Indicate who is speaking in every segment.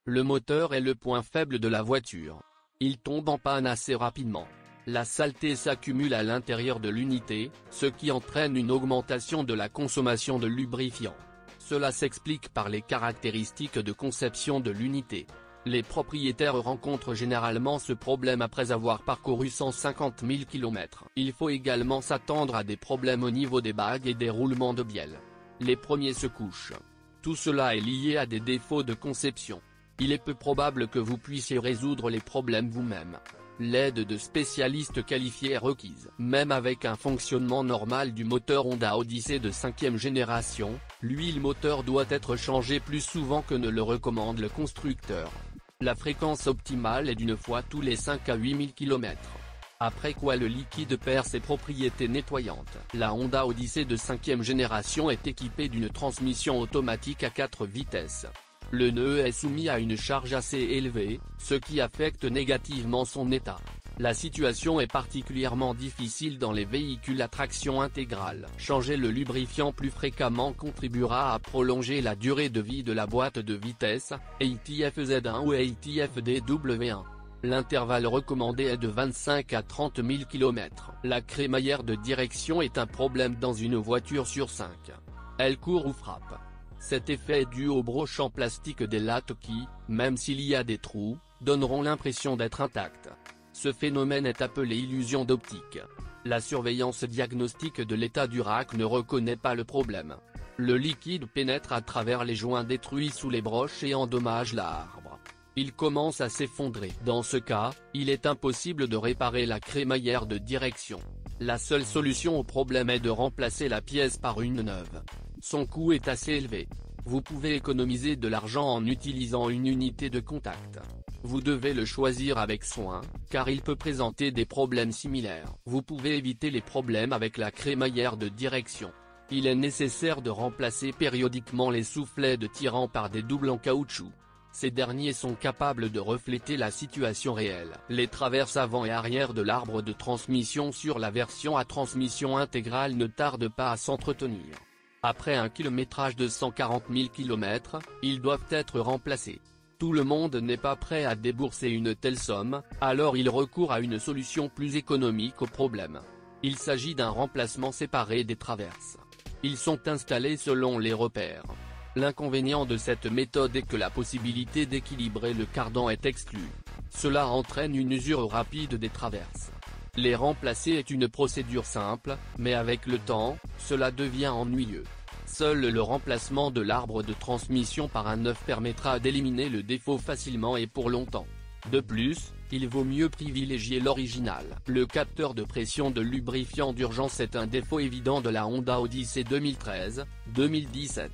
Speaker 1: Le moteur est le point faible de la voiture. Il tombe en panne assez rapidement. La saleté s'accumule à l'intérieur de l'unité, ce qui entraîne une augmentation de la consommation de lubrifiant. Cela s'explique par les caractéristiques de conception de l'unité. Les propriétaires rencontrent généralement ce problème après avoir parcouru 150 000 km. Il faut également s'attendre à des problèmes au niveau des bagues et des roulements de bielle. Les premiers se couchent. Tout cela est lié à des défauts de conception. Il est peu probable que vous puissiez résoudre les problèmes vous-même. L'aide de spécialistes qualifiés est requise. Même avec un fonctionnement normal du moteur Honda Odyssey de 5e génération, l'huile moteur doit être changée plus souvent que ne le recommande le constructeur. La fréquence optimale est d'une fois tous les 5 à 8 000 km. Après quoi le liquide perd ses propriétés nettoyantes. La Honda Odyssey de 5e génération est équipée d'une transmission automatique à 4 vitesses. Le nœud est soumis à une charge assez élevée, ce qui affecte négativement son état. La situation est particulièrement difficile dans les véhicules à traction intégrale. Changer le lubrifiant plus fréquemment contribuera à prolonger la durée de vie de la boîte de vitesses, ATF-Z1 ou ATF-DW1. L'intervalle recommandé est de 25 à 30 000 km. La crémaillère de direction est un problème dans une voiture sur 5. Elle court ou frappe. Cet effet est dû aux broches en plastique des lattes qui, même s'il y a des trous, donneront l'impression d'être intactes. Ce phénomène est appelé illusion d'optique. La surveillance diagnostique de l'état du rack ne reconnaît pas le problème. Le liquide pénètre à travers les joints détruits sous les broches et endommage l'arbre. Il commence à s'effondrer. Dans ce cas, il est impossible de réparer la crémaillère de direction. La seule solution au problème est de remplacer la pièce par une neuve. Son coût est assez élevé. Vous pouvez économiser de l'argent en utilisant une unité de contact. Vous devez le choisir avec soin, car il peut présenter des problèmes similaires. Vous pouvez éviter les problèmes avec la crémaillère de direction. Il est nécessaire de remplacer périodiquement les soufflets de tirant par des doubles en caoutchouc. Ces derniers sont capables de refléter la situation réelle. Les traverses avant et arrière de l'arbre de transmission sur la version à transmission intégrale ne tardent pas à s'entretenir. Après un kilométrage de 140 000 km, ils doivent être remplacés. Tout le monde n'est pas prêt à débourser une telle somme, alors il recourt à une solution plus économique au problème. Il s'agit d'un remplacement séparé des traverses. Ils sont installés selon les repères. L'inconvénient de cette méthode est que la possibilité d'équilibrer le cardan est exclue. Cela entraîne une usure rapide des traverses. Les remplacer est une procédure simple, mais avec le temps, cela devient ennuyeux. Seul le remplacement de l'arbre de transmission par un neuf permettra d'éliminer le défaut facilement et pour longtemps. De plus, il vaut mieux privilégier l'original. Le capteur de pression de lubrifiant d'urgence est un défaut évident de la Honda Odyssey 2013-2017.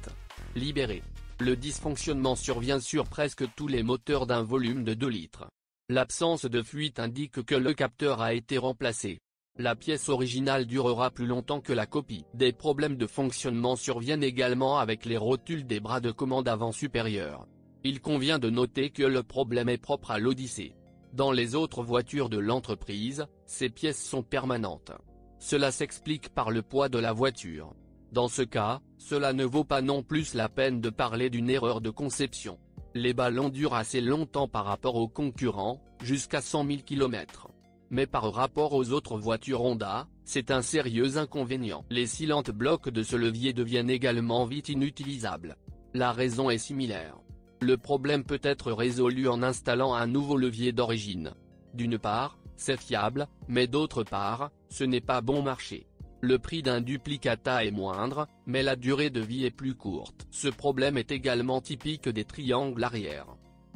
Speaker 1: Libéré. Le dysfonctionnement survient sur presque tous les moteurs d'un volume de 2 litres. L'absence de fuite indique que le capteur a été remplacé. La pièce originale durera plus longtemps que la copie. Des problèmes de fonctionnement surviennent également avec les rotules des bras de commande avant supérieurs. Il convient de noter que le problème est propre à l'Odyssey. Dans les autres voitures de l'entreprise, ces pièces sont permanentes. Cela s'explique par le poids de la voiture. Dans ce cas, cela ne vaut pas non plus la peine de parler d'une erreur de conception. Les ballons durent assez longtemps par rapport aux concurrents, jusqu'à 100 000 km. Mais par rapport aux autres voitures Honda, c'est un sérieux inconvénient. Les scilantes blocs de ce levier deviennent également vite inutilisables. La raison est similaire. Le problème peut être résolu en installant un nouveau levier d'origine. D'une part, c'est fiable, mais d'autre part, ce n'est pas bon marché. Le prix d'un duplicata est moindre, mais la durée de vie est plus courte. Ce problème est également typique des triangles arrière.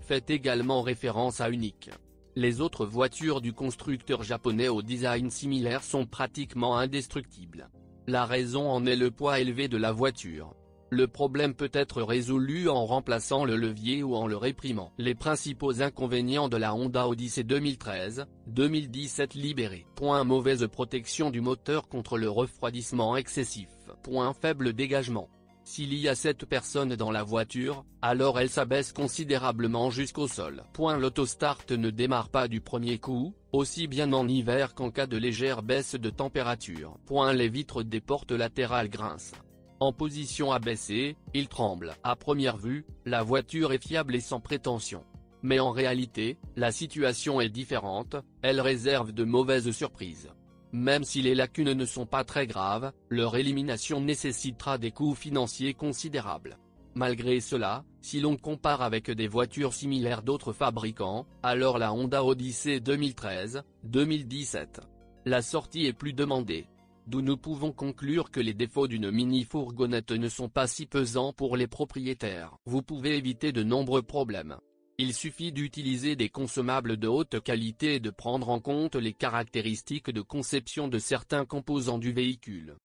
Speaker 1: Faites également référence à Unique. Les autres voitures du constructeur japonais au design similaire sont pratiquement indestructibles. La raison en est le poids élevé de la voiture. Le problème peut être résolu en remplaçant le levier ou en le réprimant. Les principaux inconvénients de la Honda Odyssey 2013-2017 libérée. Mauvaise protection du moteur contre le refroidissement excessif. Faible dégagement. S'il y a 7 personnes dans la voiture, alors elle s'abaisse considérablement jusqu'au sol. L'autostart ne démarre pas du premier coup, aussi bien en hiver qu'en cas de légère baisse de température. Les vitres des portes latérales grincent. En position abaissée, il tremble. À première vue, la voiture est fiable et sans prétention. Mais en réalité, la situation est différente, elle réserve de mauvaises surprises. Même si les lacunes ne sont pas très graves, leur élimination nécessitera des coûts financiers considérables. Malgré cela, si l'on compare avec des voitures similaires d'autres fabricants, alors la Honda Odyssey 2013-2017. La sortie est plus demandée. D'où nous pouvons conclure que les défauts d'une mini-fourgonnette ne sont pas si pesants pour les propriétaires. Vous pouvez éviter de nombreux problèmes. Il suffit d'utiliser des consommables de haute qualité et de prendre en compte les caractéristiques de conception de certains composants du véhicule.